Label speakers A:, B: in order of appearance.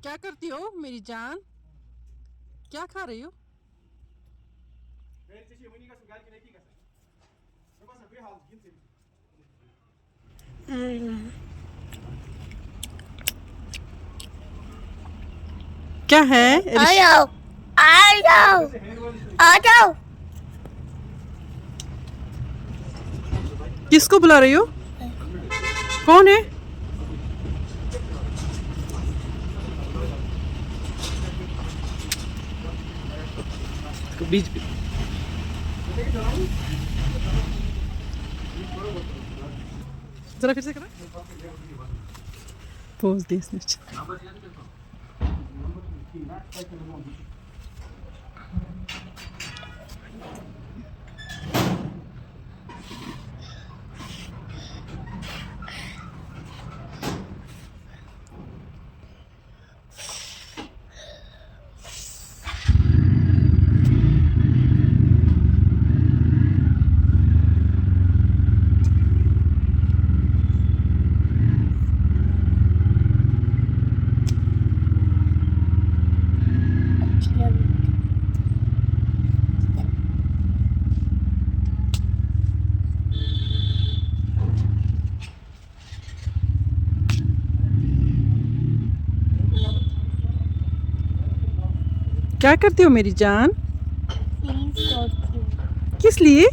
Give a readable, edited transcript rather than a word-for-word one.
A: क्या करती हो मेरी जान? क्या खा रही हो? क्या है?
B: आ जाओ, आ जाओ, आ जाओ।
A: किसको बुला रही हो? कौन है? बीच जरा फिर से करा। पोज दी इसने। क्या करती हो मेरी जान? किस लिए?